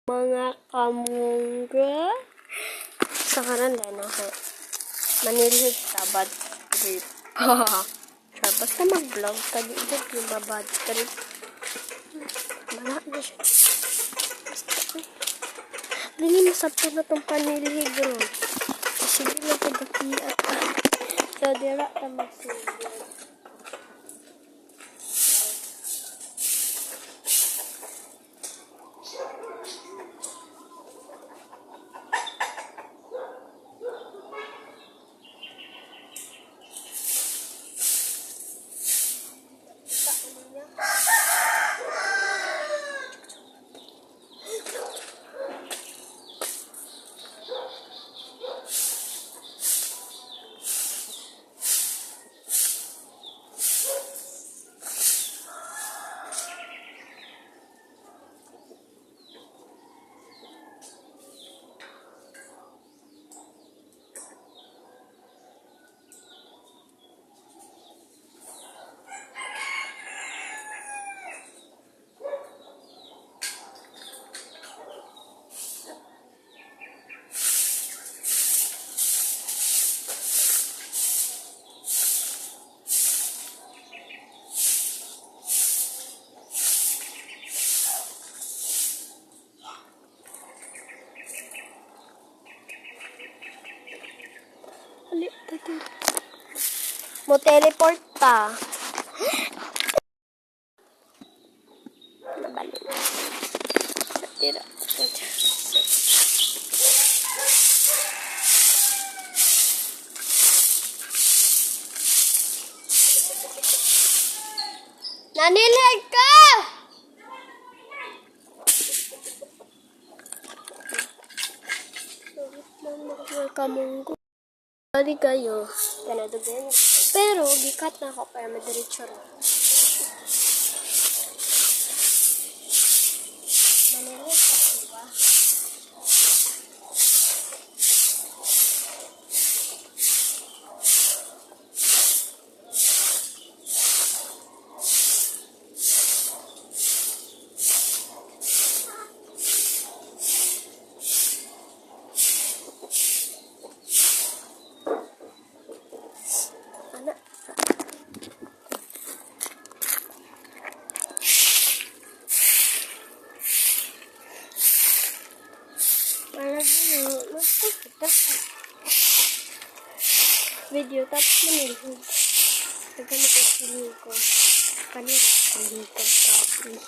Mga kamungga sa karan din ako manilhig sa bad trip. Siya, basta mag-vlog ka dito yung bad trip. Wala na siya. Basta dili masabto na itong panilhig ron. Sige lang ito bakiat ka. So, dira ka magsilhig. Mo teleport ta. Nabali na. Tira. Nanilig ka! Kamunggo. Bali kayo. Kanado din. Pero, gikat na ako para madiretso rin. Manilig ka, diba? Video tapos manilhog. Nagamit ang silikon. Kanina silikon tapos.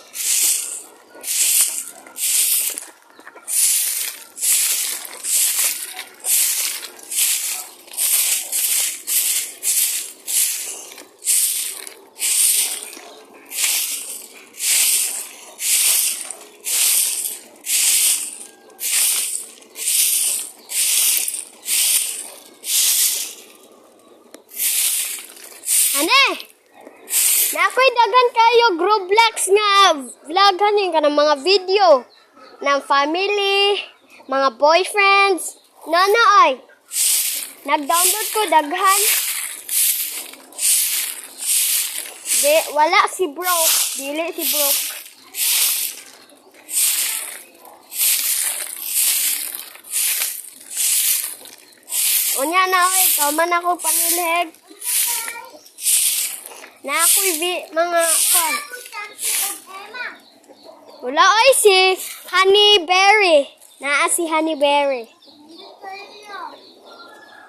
Na ako'y dagan kayo Groblox nga vlogan yun ka ng mga video ng family, mga boyfriends. Nono ay, nag-download ko daghan. Wala si Broke. Dili si Broke. Unya na ako, ikaw man ako panilhig. Na ako'y mga kon. Wala ay si Honeyberry. Naa si Honeyberry.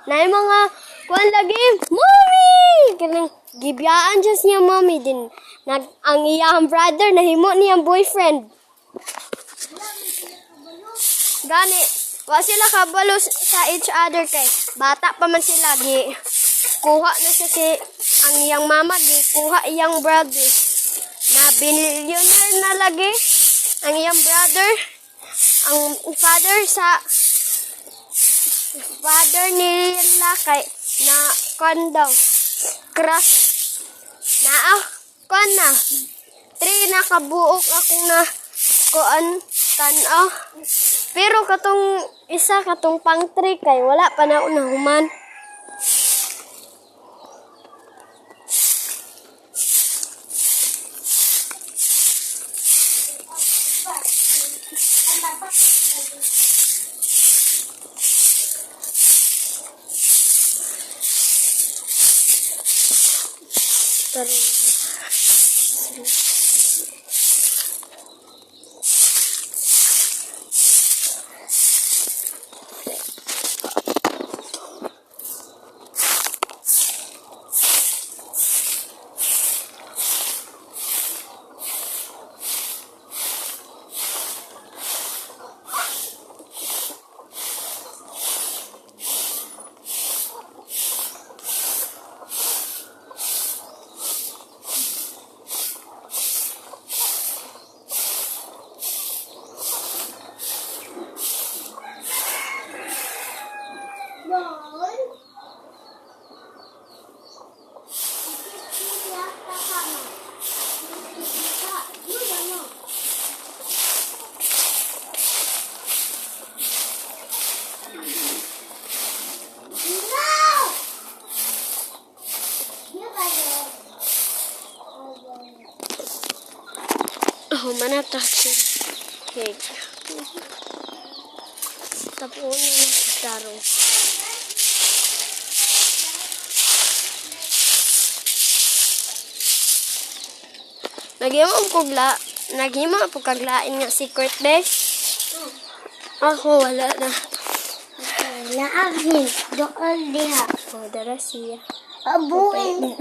Na yung mga kon lagi, Mommy! Kanang gibiyaan dyan siya mommy din. Ang iyang brother nahimo niyang boyfriend. Gani, wa sila kabalo sa each other kay bata pa man sila kuha na siya si ang iyang mama kuha iyang brother na billionaire na lagi ang iyang brother ang father nila kay na kondaw crush na na 3 nakabuok akong na kuan tan-aw pero katong pang 3 kay wala pa na unahuman. Pero, oh, manatag siya. Cake. Tapuan na ng taro. Naghimo po kaglain nga secret best. Ako wala na. Naaghin. Doon diha. Oh, dara siya. Abuin.